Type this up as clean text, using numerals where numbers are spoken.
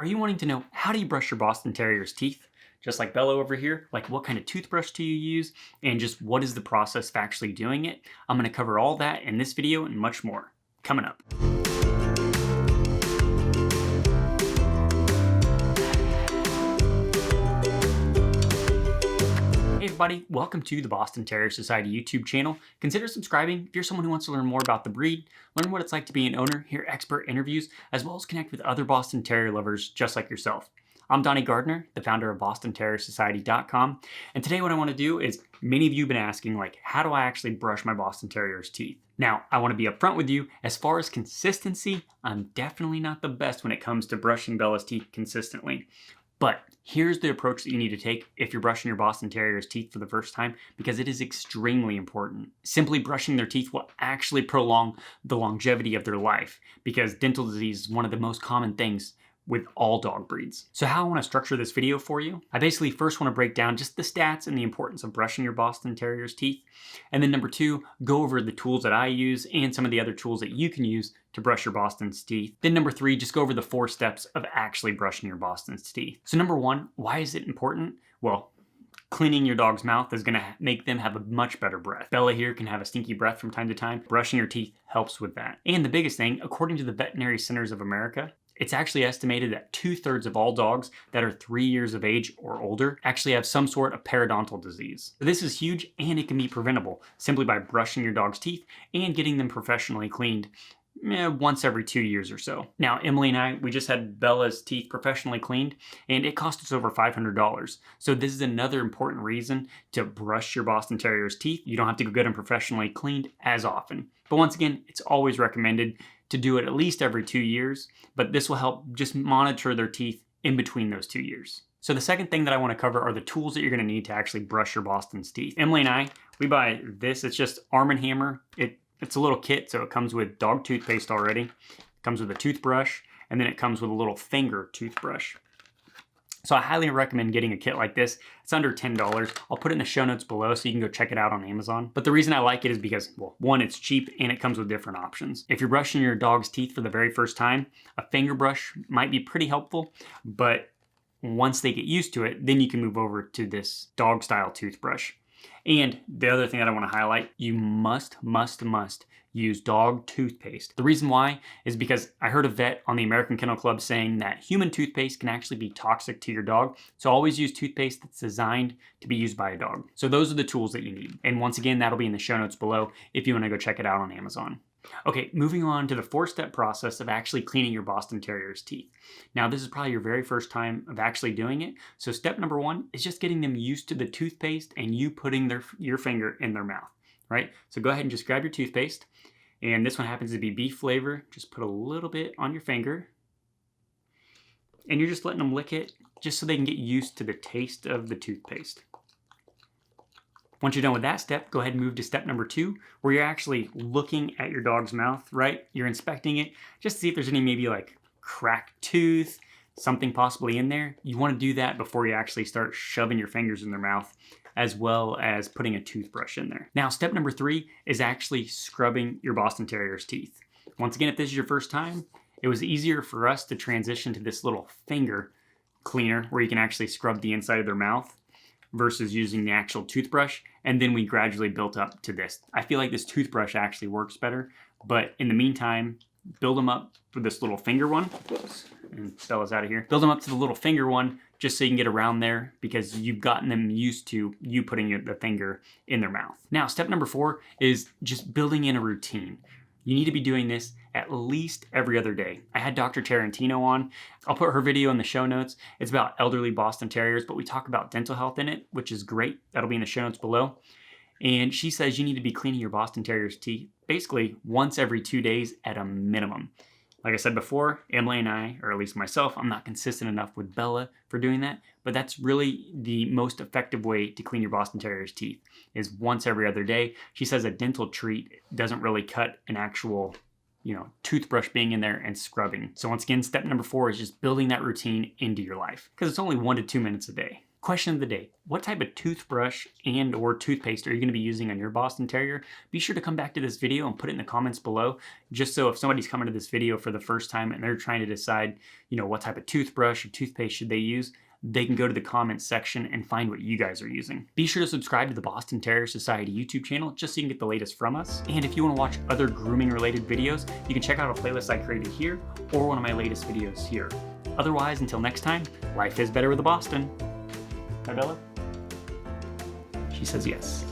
Are you wanting to know how do you brush your Boston Terrier's teeth? Just like Bella over here, like what kind of toothbrush do you use and just what is the process of actually doing it? I'm going to cover all that in this video and much more coming up. Hey everybody, welcome to the Boston Terrier Society YouTube channel. Consider subscribing if you're someone who wants to learn more about the breed, learn what it's like to be an owner, hear expert interviews, as well as connect with other Boston Terrier lovers just like yourself. I'm Donnie Gardner, the founder of BostonTerrierSociety.com, and today what I want to do is, many of you have been asking, like, how do I actually brush my Boston Terrier's teeth? Now, I want to be upfront with you, as far as consistency, I'm definitely not the best when it comes to brushing Bella's teeth consistently. But here's the approach that you need to take if you're brushing your Boston Terrier's teeth for the first time, because it is extremely important. Simply brushing their teeth will actually prolong the longevity of their life, because dental disease is one of the most common things with all dog breeds. So how I want to structure this video for you, I basically first want to break down just the stats and the importance of brushing your Boston Terrier's teeth. And then number two, go over the tools that I use and some of the other tools that you can use to brush your Boston's teeth. Then number three, just go over the 4 steps of actually brushing your Boston's teeth. So number one, why is it important? Well, cleaning your dog's mouth is going to make them have a much better breath. Bella here can have a stinky breath from time to time. Brushing your teeth helps with that. And the biggest thing, according to the Veterinary Centers of America, it's actually estimated that 2/3 of all dogs that are 3 years of age or older actually have some sort of periodontal disease. This is huge and it can be preventable simply by brushing your dog's teeth and getting them professionally cleaned once every 2 years or so. Now, Emily and I, we just had Bella's teeth professionally cleaned and it cost us over $500. So this is another important reason to brush your Boston Terrier's teeth. You don't have to go get them professionally cleaned as often. But once again, it's always recommended to do it at least every 2 years, but this will help just monitor their teeth in between those 2 years. So the second thing that I want to cover are the tools that you're going to need to actually brush your Boston's teeth. Emily and I, we buy this. It's just Arm & Hammer. It's a little kit, so it comes with dog toothpaste already. It comes with a toothbrush, and then it comes with a little finger toothbrush. So I highly recommend getting a kit like this. It's under $10. I'll put it in the show notes below so you can go check it out on Amazon. But the reason I like it is because, well, one, it's cheap and it comes with different options. If you're brushing your dog's teeth for the very first time, a finger brush might be pretty helpful, but once they get used to it, then you can move over to this dog style toothbrush. And the other thing that I want to highlight, you must use dog toothpaste. The reason why is because I heard a vet on the American Kennel Club saying that human toothpaste can actually be toxic to your dog. So always use toothpaste that's designed to be used by a dog. So those are the tools that you need. And once again, that'll be in the show notes below if you want to go check it out on Amazon. Okay, moving on to the 4-step process of actually cleaning your Boston Terrier's teeth. Now, this is probably your very first time of actually doing it. So step number one is just getting them used to the toothpaste and you putting your finger in their mouth, right? So go ahead and just grab your toothpaste. And this one happens to be beef flavor. Just put a little bit on your finger. And you're just letting them lick it just so they can get used to the taste of the toothpaste. Once you're done with that step, go ahead and move to step number 2, where you're actually looking at your dog's mouth, right? You're inspecting it just to see if there's any maybe like cracked tooth, something possibly in there. You want to do that before you actually start shoving your fingers in their mouth, as well as putting a toothbrush in there. Now, step number 3 is actually scrubbing your Boston Terrier's teeth. Once again, if this is your first time, it was easier for us to transition to this little finger cleaner where you can actually scrub the inside of their mouth versus using the actual toothbrush, and then we gradually built up to this. I feel like this toothbrush actually works better, but in the meantime, build them up with this little finger one. Whoops, and Bella's out of here. Build them up to the little finger one just so you can get around there because you've gotten them used to you putting the finger in their mouth. Now, step number 4 is just building in a routine. You need to be doing this at least every other day. I had Dr. Tarantino on. I'll put her video in the show notes. It's about elderly Boston Terriers, but we talk about dental health in it, which is great. That'll be in the show notes below. And she says you need to be cleaning your Boston Terrier's teeth basically once every 2 days at a minimum. Like I said before, Emily and I, or at least myself, I'm not consistent enough with Bella for doing that, but that's really the most effective way to clean your Boston Terrier's teeth, is once every other day. She says a dental treat doesn't really cut an actual, toothbrush being in there and scrubbing. So once again, step number 4 is just building that routine into your life, because it's only 1 to 2 minutes a day. Question of the day: what type of toothbrush and or toothpaste are you going to be using on your Boston Terrier? Be sure to come back to this video and put it in the comments below, just so if somebody's coming to this video for the first time and they're trying to decide, what type of toothbrush or toothpaste should they use, they can go to the comments section and find what you guys are using. Be sure to subscribe to the Boston Terrier Society YouTube channel just so you can get the latest from us. And if you want to watch other grooming related videos, you can check out a playlist I created here or one of my latest videos here. Otherwise, until next time, life is better with a Boston. Hi, Bella? She says yes.